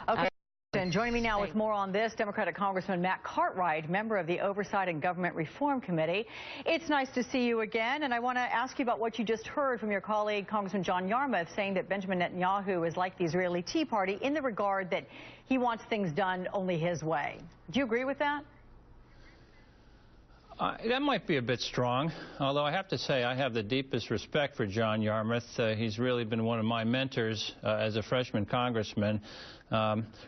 Okay. And joining me now with more on this, Democratic Congressman Matt Cartwright, member of the Oversight and Government Reform Committee. It's nice to see you again, and I want to ask you about what you just heard from your colleague, Congressman John Yarmuth, saying that Benjamin Netanyahu is like the Israeli Tea Party in the regard that he wants things done only his way. Do you agree with that? That might be a bit strong, although I have to say I have the deepest respect for John Yarmuth. He's really been one of my mentors as a freshman congressman.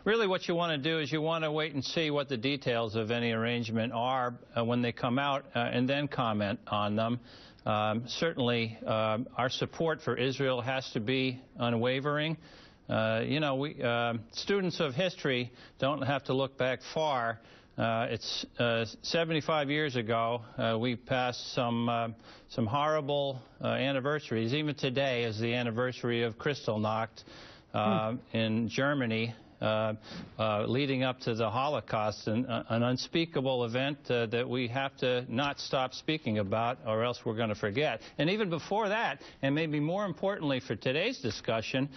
Really what you want to do is you want to wait and see what the details of any arrangement are when they come out and then comment on them. Certainly our support for Israel has to be unwavering. Students of history don't have to look back far. It's 75 years ago we passed some horrible anniversaries. Even today is the anniversary of Kristallnacht in Germany, leading up to the Holocaust, an unspeakable event that we have to not stop speaking about, or else we're going to forget. And even before that, and maybe more importantly for today's discussion,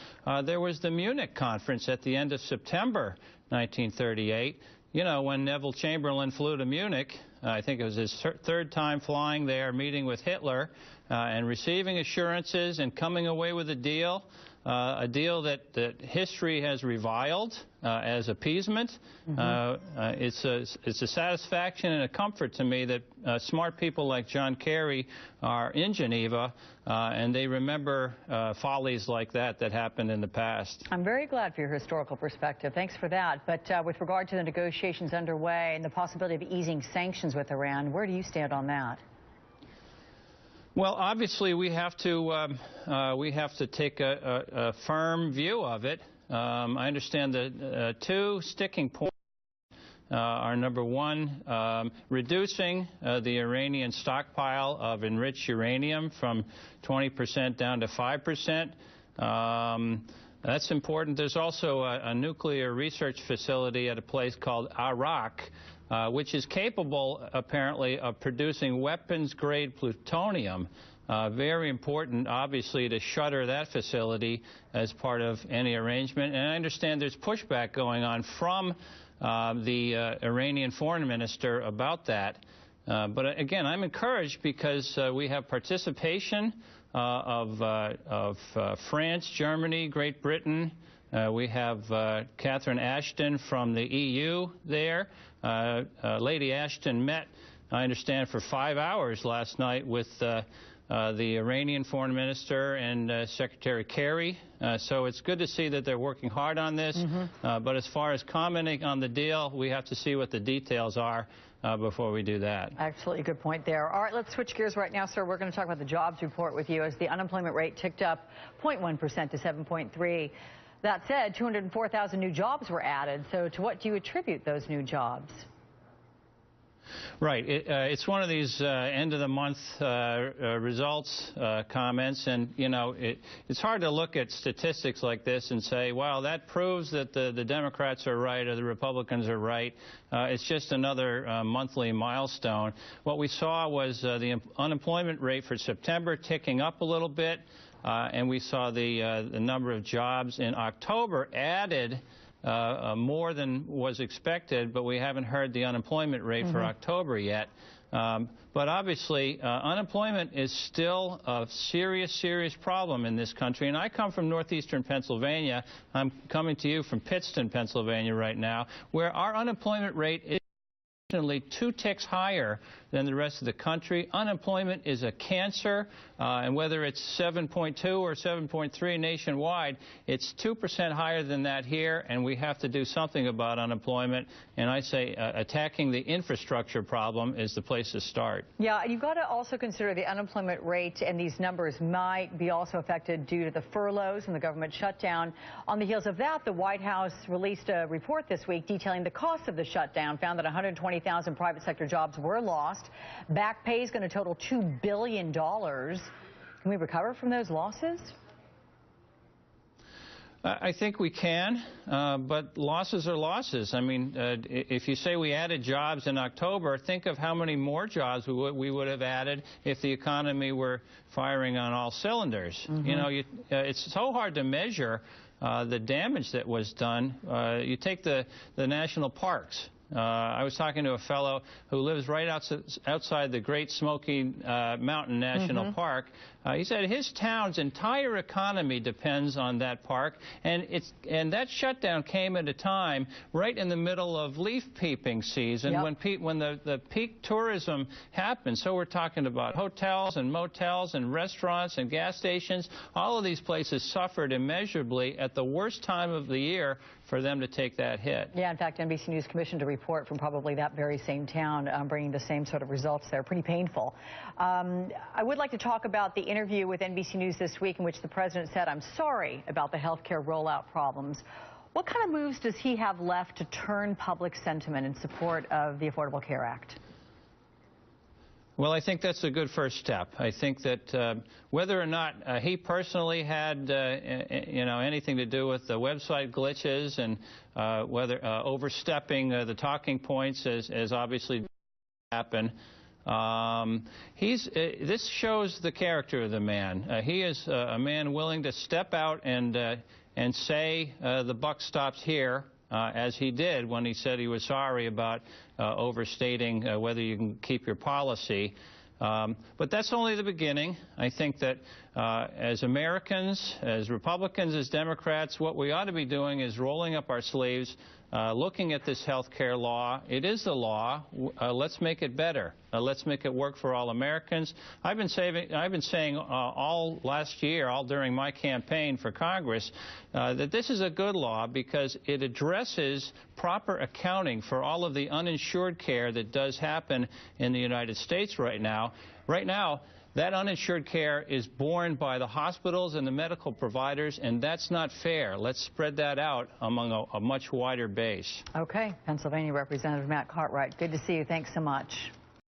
there was the Munich conference at the end of September 1938. You know, when Neville Chamberlain flew to Munich, I think it was his third time flying there, meeting with Hitler, and receiving assurances and coming away with a deal that history has reviled as appeasement. It's a satisfaction and a comfort to me that smart people like John Kerry are in Geneva, and they remember follies like that happened in the past. I'm very glad for your historical perspective. Thanks for that. But with regard to the negotiations underway and the possibility of easing sanctions with Iran, where do you stand on that? Well, obviously, we have to take a firm view of it. I understand that two sticking points are, number one, reducing the Iranian stockpile of enriched uranium from 20% down to 5%. That's important. There's also a nuclear research facility at a place called Arak, which is capable, apparently, of producing weapons-grade plutonium. Very important, obviously, to shutter that facility as part of any arrangement. And I understand there's pushback going on from the Iranian foreign minister about that. But again, I'm encouraged because we have participation of France, Germany, Great Britain. We have Catherine Ashton from the EU there. Lady Ashton met, I understand, for 5 hours last night with the Iranian foreign minister and Secretary Kerry. So it's good to see that they're working hard on this. But as far as commenting on the deal, we have to see what the details are before we do that. Absolutely good point there. All right, let's switch gears right now, sir. We're going to talk about the jobs report with you as the unemployment rate ticked up 0.1% to 7.3%. That said, 204,000 new jobs were added. So to what do you attribute those new jobs? Right. It's one of these end-of-the-month results comments, and, you know, it's hard to look at statistics like this and say, well, that proves that the Democrats are right or the Republicans are right. It's just another monthly milestone. What we saw was the unemployment rate for September ticking up a little bit, and we saw the number of jobs in October added more than was expected, but we haven't heard the unemployment rate for October yet. But obviously, unemployment is still a serious problem in this country. And I come from northeastern Pennsylvania. I'm coming to you from Pittston, Pennsylvania right now, where our unemployment rate is 2 ticks higher than the rest of the country. Unemployment is a cancer, and whether it's 7.2 or 7.3 nationwide, it's 2% higher than that here, and we have to do something about unemployment. And I say attacking the infrastructure problem is the place to start. Yeah, you've got to also consider the unemployment rate, and these numbers might be also affected due to the furloughs and the government shutdown. On the heels of that, the White House released a report this week detailing the cost of the shutdown, found that 120,000 private sector jobs were lost. Back pay is going to total $2 billion. Can we recover from those losses? I think we can, but losses are losses. I mean, if you say we added jobs in October, think of how many more jobs we would have added if the economy were firing on all cylinders. You know, it's so hard to measure the damage that was done. You take the national parks. I was talking to a fellow who lives right outside the Great Smoky Mountain National Park. He said his town's entire economy depends on that park, and that shutdown came at a time right in the middle of leaf peeping season, when the peak tourism happened. So we're talking about hotels and motels and restaurants and gas stations. All of these places suffered immeasurably at the worst time of the year for them to take that hit. Yeah, in fact, NBC News commissioned a report from probably that very same town, bringing the same sort of results there. Pretty painful. I would like to talk about the interview with NBC News this week in which the president said, "I'm sorry about the health care rollout problems." What kind of moves does he have left to turn public sentiment in support of the Affordable Care Act? Well, I think that's a good first step. I think that whether or not he personally had anything to do with the website glitches and whether overstepping the talking points as obviously happened, this shows the character of the man. He is a man willing to step out and say the buck stops here. As he did when he said he was sorry about overstating whether you can keep your policy. But that's only the beginning. I think that as Americans, as Republicans, as Democrats, what we ought to be doing is rolling up our sleeves, looking at this health care law. It is the law. Let's make it better. Let's make it work for all Americans. I've been saying all last year, all during my campaign for Congress, that this is a good law because it addresses proper accounting for all of the uninsured care that does happen in the United States right now. Right now, that uninsured care is borne by the hospitals and the medical providers, and that's not fair. Let's spread that out among a much wider base. Okay. Pennsylvania Representative Matt Cartwright, good to see you. Thanks so much.